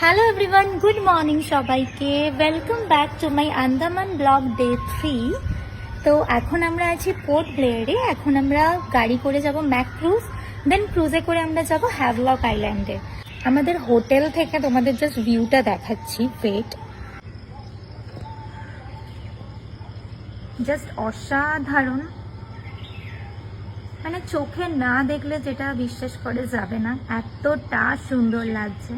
Hello everyone, good morning সবাইকে। Welcome back to my Andaman blog day 3। তো এখন আমরা আছি পোর্ট ব্লেয়ারে। এখন আমরা গাড়ি করে যাব ম্যাক ক্রুজ, দেন ক্রুজে করে আমরা যাব হ্যাভলক আইল্যান্ডে। আমাদের হোটেল থেকে তোমাদের জাস্ট ভিউটা দেখাচ্ছি। ওয়েট, জাস্ট অসাধারণ, মানে চোখে না দেখলে যেটা বিশ্বাস করে যাবে না, এতটা সুন্দর লাগছে।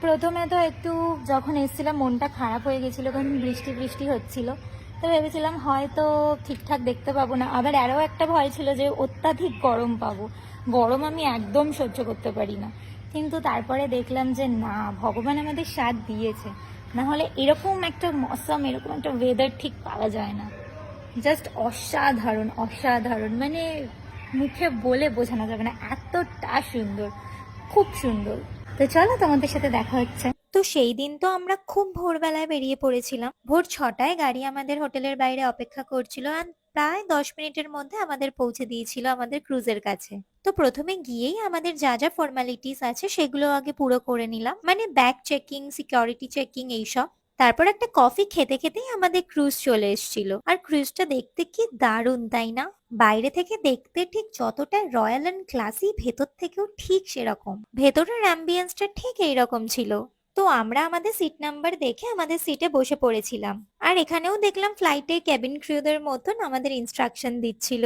প্রথমে তো একটু যখন এসেছিলাম মনটা খারাপ হয়ে গেছিলো, কারণ বৃষ্টি বৃষ্টি হচ্ছিল। তো ভেবেছিলাম হয়তো ঠিকঠাক দেখতে পাবো না। আবার আরও একটা ভয় ছিল যে অত্যাধিক গরম পাবো। গরম আমি একদম সহ্য করতে পারি না। কিন্তু তারপরে দেখলাম যে না, ভগবান আমাদের সাথ দিয়েছে। না হলে এরকম একটা মৌসুম, এরকম একটা ওয়েদার ঠিক পাওয়া যায় না। জাস্ট অসাধারণ অসাধারণ, মানে মুখে বলে বোঝানো যাবে না, এতটা সুন্দর, খুব সুন্দর। তো চলো তোমাদের সাথে দেখা হচ্ছে। তো সেই দিন তো আমরা খুব ভোরবেলায় বেরিয়ে পড়েছিলাম। ভোর 6টায় গাড়ি আমাদের হোটেলের বাইরে অপেক্ষা করছিল, আর প্রায় 10 মিনিটের মধ্যে আমাদের পৌঁছে দিয়েছিল আমাদের ক্রুজের কাছে। তো প্রথমে গিয়েই আমাদের যা যা ফর্মালিটিস আছে সেগুলো আগে পুরো করে নিলাম, মানে ব্যাগ চেকিং, সিকিউরিটি চেকিং, এইসব। তারপর একটা কফি খেতে খেতেই আমাদের ক্রুজ চলে এসেছিল। আর ক্রুজটা দেখতে কি দারুণ, তাই না? বাইরে থেকে দেখতে ঠিক যতটা রয়্যাল অ্যান্ড ক্লাসি, ভেতর থেকেও ঠিক সেরকম। ভেতরের অ্যাম্বিয়েন্সটা ঠিক এইরকম ছিল। তো আমরা আমাদের সিট নাম্বার দেখে আমাদের সিটে বসে পড়েছিলাম। আর এখানেও দেখলাম ফ্লাইটে কেবিন ক্রিউদের মতন আমাদের ইনস্ট্রাকশন দিচ্ছিল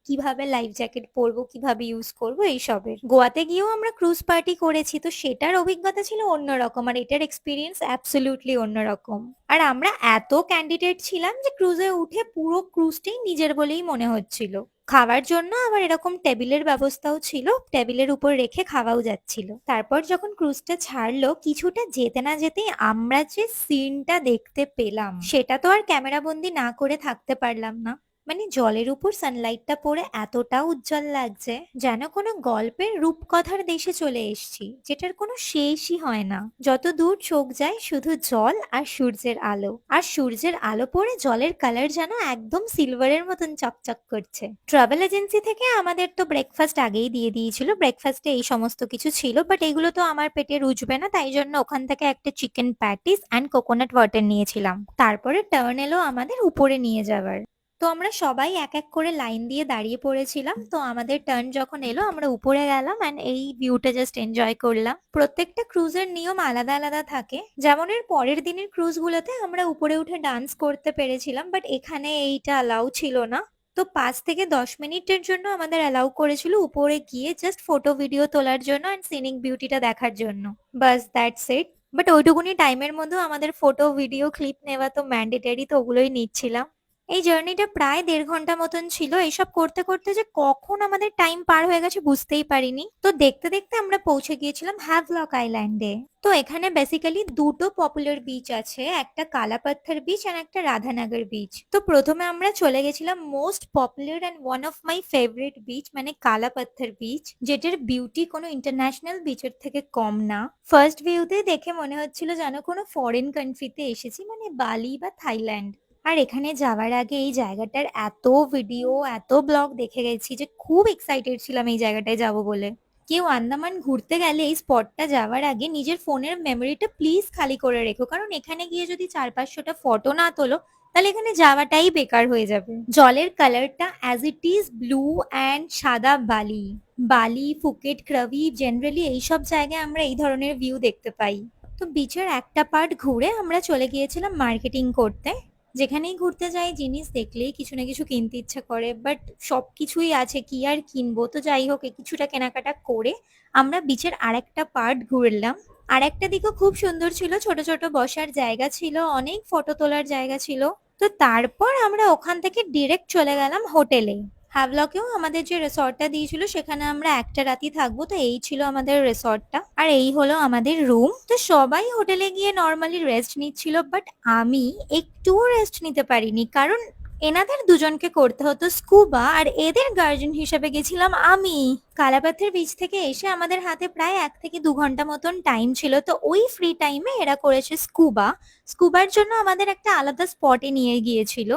কিভাবে লাইফ জ্যাকেট পরবো, কিভাবে ইউজ করবো, এইসবের। গোয়াতে গিয়েও আমরা ক্রুজ পার্টি করেছি, তো সেটার অভিজ্ঞতা ছিল অন্যরকম, আর এটার এক্সপিরিয়েন্স অ্যাবসলিউটলি অন্যরকম। আর আমরা এত ক্যান্ডিডেট ছিলাম যে ক্রুজে উঠে পুরো ক্রুজটাই নিজের বলেই মনে হচ্ছিল। খাওয়ার জন্য আবার এরকম টেবিলের ব্যবস্থাও ছিল, টেবিলের উপর রেখে খাওয়াও যাচ্ছিল। তারপর যখন ক্রুজটা ছাড়লো, কিছুটা যেতে না যেতেই আমরা যে সিনটা দেখতে পেলাম সেটা তো আর ক্যামেরা বন্দি না করে থাকতে পারলাম না। মানে জলের উপর সানলাইটটা পড়ে এতটা উজ্জ্বল লাগছে, যেন কোনো গল্পের রূপকথার দেশে চলে এসেছি, যেটার কোনো শেষই হয় না। যত দূর চোখ যায় শুধু জল আর সূর্যের আলো, আর সূর্যের আলো পড়ে জলের কালার যেন একদম সিলভারের মতন চকচক করছে। ট্রাভেল এজেন্সি থেকে আমাদের তো ব্রেকফাস্ট আগেই দিয়ে দিয়েছিল। ব্রেকফাস্টে এই সমস্ত কিছু ছিল, বাট এগুলো তো আমার পেটে রুচবে না, তাই জন্য ওখান থেকে একটা chicken patties and coconut water নিয়েছিলাম। তারপরে টার্ন এলো আমাদের উপরে নিয়ে যাওয়ার। তো আমরা সবাই এক এক করে লাইন দিয়ে দাঁড়িয়ে পড়েছিলাম। তো আমাদের টার্ন যখন এলো আমরা উপরে গেলাম অ্যান্ড এই ভিউটা জাস্ট এনজয় করলাম। প্রত্যেকটা ক্রুজের নিয়ম আলাদা আলাদা থাকে। যেমন এর পরের দিনের ক্রুজ গুলোতে আমরা উপরে উঠে ডান্স করতে পেরেছিলাম, বাট এখানে এইটা অ্যালাউ ছিল না। তো 5 থেকে 10 মিনিটের জন্য আমাদের অ্যালাউ করেছিল উপরে গিয়ে জাস্ট ফটো ভিডিও তোলার জন্য অ্যান্ড সিনিক বিউটিটা দেখার জন্য। বাস, দ্যাটস ইট। বাট ওইটুকুনি টাইমের মধ্যেও আমাদের ফটো ভিডিও ক্লিপ নেওয়া তো ম্যান্ডেটারি, তো ওগুলোই নিচ্ছিলাম। এই জার্নিটা প্রায় 1.5 ঘন্টা মতন ছিল। এইসব করতে করতে যে কখন আমাদের টাইম পার হয়ে গেছে বুঝতেই পারিনি। তো দেখতে দেখতে আমরা পৌঁছে গিয়েছিলাম হ্যাভলক আইল্যান্ডে। তো এখানে বেসিক্যালি দুটো পপুলার বিচ আছে, একটা কালাপাথর বিচ আর একটা রাধানগর বিচ। তো প্রথমে আমরা চলে গেছিলাম most popular and one of my favourite beach, মানে কালাপাথর বিচ, যেটার বিউটি কোনো ইন্টারন্যাশনাল বিচের থেকে কম না। ফার্স্ট ভিউতে দেখে মনে হচ্ছিল যেন কোনো ফরেন কান্ট্রিতে এসেছি, মানে বালি বা থাইল্যান্ড। আর এখানে যাওয়ার আগে এই জায়গাটার এত ভিডিও, এত ব্লগ দেখে গেছি যে খুব এক্সাইটেড ছিলাম এই জায়গাটায় যাব বলে। কেউ আন্দামান ঘুরতে গেলে এই স্পটটা যাওয়ার আগে নিজের ফোনের মেমোরিটা প্লিজ খালি করে রেখো, কারণ এখানে গিয়ে যদি 400-500টা ফটো না তোলো তাহলে এখানে যাওয়াটাই বেকার হয়ে যাবে। জলের কালারটা as it is blue and সাদা বালি। বালি, ফুকেট, ক্রাবি, জেনারেলি এইসব জায়গায় আমরা এই ধরনের ভিউ দেখতে পাই। তো বিচের একটা পার্ট ঘুরে আমরা চলে গিয়েছিলাম মার্কেটিং করতে। যেখানেই ঘুরতে যাই জিনিস দেখলেই কিছু না কিছু কিনতে ইচ্ছা করে, বাট সবকিছুই আছে, কি আর কিনবো। তো যাই হোক, কিছুটা কেনাকাটা করে আমরা বিচের আরেকটা পার্ট ঘুরলাম। আর একটা দিকও খুব সুন্দর ছিল, ছোট ছোট বসার জায়গা ছিল, অনেক ফটো তোলার জায়গা ছিল। তো তারপর আমরা ওখান থেকে ডিরেক্ট চলে গেলাম হোটেলে। হ্যাভলকেও আমাদের যে রিসর্টটা দিয়েছিল সেখানে আমরা একটা রাতই থাকবো। তো এই ছিল আমাদের রিসর্টটা, আর এই হলো আমাদের রুম। তো সবাই হোটেলে গিয়ে নর্মালি রেস্ট নিচ্ছিল, বাট আমি একটুও রেস্ট নিতে পারিনি, কারণ এনাদের দুজনকে করতে হতো স্কুবা, আর এদের গার্জেন হিসেবে গেছিলাম আমি। কালাপাথের বিচ থেকে এসে আমাদের হাতে প্রায় 1 থেকে 2 ঘন্টা মতন টাইম ছিল। তো ওই ফ্রি টাইমে এরা করেছে স্কুবা। স্কুবার জন্য আমাদের একটা আলাদা স্পটে নিয়ে গিয়েছিল।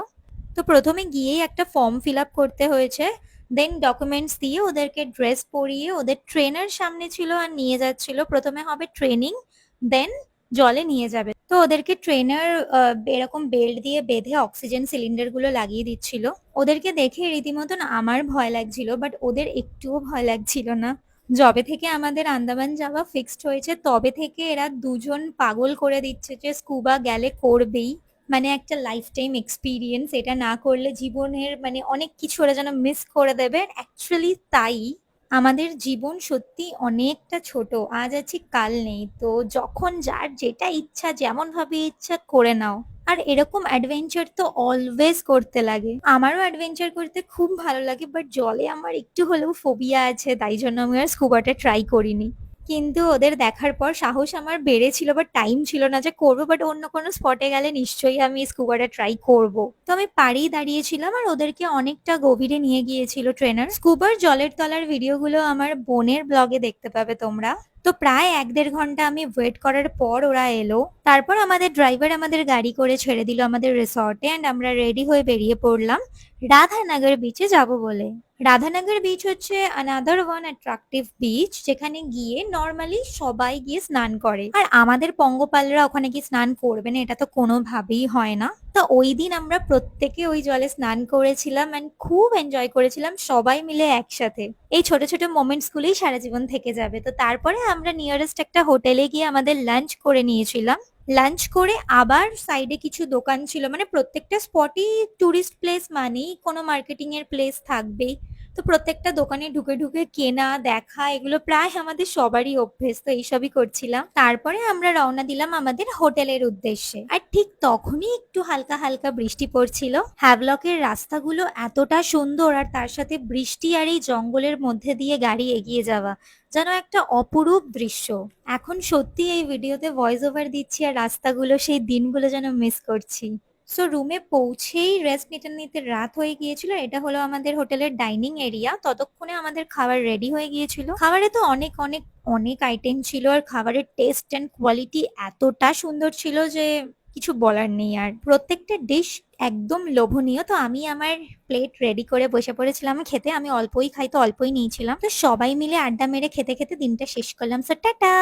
তো প্রথমে গিয়েই একটা ফর্ম ফিল আপ করতে হয়েছে, দেন ডকুমেন্টস দিয়ে ওদেরকে ড্রেস পরিয়ে ওদের ট্রেনার সামনে ছিল আর নিয়ে যাচ্ছিল। প্রথমে হবে ট্রেনিং, দেন জলে নিয়ে যাবে। তো ওদেরকে ট্রেনার এরকম বেল্ট দিয়ে বেঁধে অক্সিজেন সিলিন্ডার গুলো লাগিয়ে দিচ্ছিল। ওদেরকে দেখে রীতিমতন আমার ভয় লাগছিল, বাট ওদের একটুও ভয় লাগছিল না। যবে থেকে আমাদের আন্দামান যাওয়া ফিক্সড হয়েছে তবে থেকে এরা দুজন পাগল করে দিচ্ছে যে স্কুবা গেলে করবেই। মানে একটা লাইফ টাইম এক্সপিরিয়েন্স, এটা না করলে জীবনের মানে অনেক কিছু ওরা যেন মিস করে দেবে। অ্যাকচুয়ালি তাই। আমাদের জীবন সত্যি অনেকটা ছোট, আজ আছি কাল নেই। তো যখন যার যেটা ইচ্ছা যেমন ভাবে ইচ্ছা করে নাও। আর এরকম অ্যাডভেঞ্চার তো অলওয়েজ করতে লাগে, আমারও অ্যাডভেঞ্চার করতে খুব ভালো লাগে, বাট জলে আমার একটু হলেও ফোবিয়া আছে, তাই জন্য আমি আর স্কুবাটা ট্রাই করিনি। কিন্তু ওদের দেখার পর সাহস আমার বেড়েছিল, বাট টাইম ছিল না যে করবো। বাট অন্য কোনো স্পটে গেলে নিশ্চয়ই আমি স্কুবাটা ট্রাই করব। তো আমি পাড়েই দাঁড়িয়েছিলাম আর ওদেরকে অনেকটা গভীরে নিয়ে গিয়েছিল ট্রেনার। স্কুবার জলের তলার ভিডিওগুলো আমার বোনের ব্লগে দেখতে পাবে তোমরা। তো প্রায় 1-1.5 ঘন্টা আমি ওয়েট করার পর ওরা এলো। তারপর আমাদের ড্রাইভার আমাদের গাড়ি করে ছেড়ে দিল আমাদের রিসর্টে, অ্যান্ড আমরা রেডি হয়ে বেরিয়ে পড়লাম রাধানগর বিচে যাব বলে। রাধানগর বিচ হচ্ছে আনাদার ওয়ান অ্যাট্রাকটিভ বিচ, যেখানে গিয়ে নর্মালি সবাই গিয়ে স্নান করে। আর আমাদের পঙ্গপালরা ওখানে কি স্নান করবে না, এটা তো কোনোভাবেই হয় না। তো ওই দিন আমরা প্রত্যেকে ওই জলে স্নান করেছিলাম এন্ড খুব এনজয় করেছিলাম সবাই মিলে একসাথে। এই ছোট ছোট মোমেন্টস গুলোই সারা জীবন থেকে যাবে। তো তারপরে আমরা নিয়ারেস্ট একটা হোটেলে গিয়ে আমাদের লাঞ্চ করে নিয়েছিলাম। লাঞ্চ করে আবার সাইডে কিছু দোকান ছিল, মানে প্রত্যেকটা স্পটই টুরিস্ট প্লেস মানেই কোনো মার্কেটিং এর প্লেস থাকবেই। তো প্রত্যেকটা দোকানে ঢুকে ঢুকে কেনা দেখা এগুলো প্রায় আমাদের সবারই অভ্যেস, তো এইসবই করছিলাম। তারপরে আমরা রওনা দিলাম আমাদের হোটেলের উদ্দেশ্যে। আর ঠিক তখনই একটু হালকা হালকা বৃষ্টি পড়ছিল। হ্যাভলকের রাস্তাগুলো এতটা সুন্দর, আর তার সাথে বৃষ্টি আর এই জঙ্গলের মধ্যে দিয়ে গাড়ি এগিয়ে যাওয়া যেন একটা অপরূপ দৃশ্য। এখন সত্যি এই ভিডিওতে ভয়েস ওভার দিচ্ছি আর রাস্তাগুলো সেই দিনগুলো যেন মিস করছি। সো রুমে পৌঁছেই রেস্ট নিতে নিতে রাত হয়ে গিয়েছিল। এটা হলো আমাদের হোটেলের ডাইনিং এরিয়া। ততক্ষণে আমাদের খাবার রেডি হয়ে গিয়েছিল। খাবারে তো অনেক অনেক অনেক আইটেম ছিল, আর খাবারের টেস্ট এন্ড কোয়ালিটি এতটা সুন্দর ছিল যে কিছু বলার নেই। আর প্রত্যেকটা ডিশ একদম লোভনীয়। তো আমি আমার প্লেট রেডি করে বসে পড়েছিলাম খেতে। আমি অল্পই খাই তো অল্পই নিয়েছিলাম। তো সবাই মিলে আড্ডা মেরে খেতে খেতে দিনটা শেষ করলাম। So tata.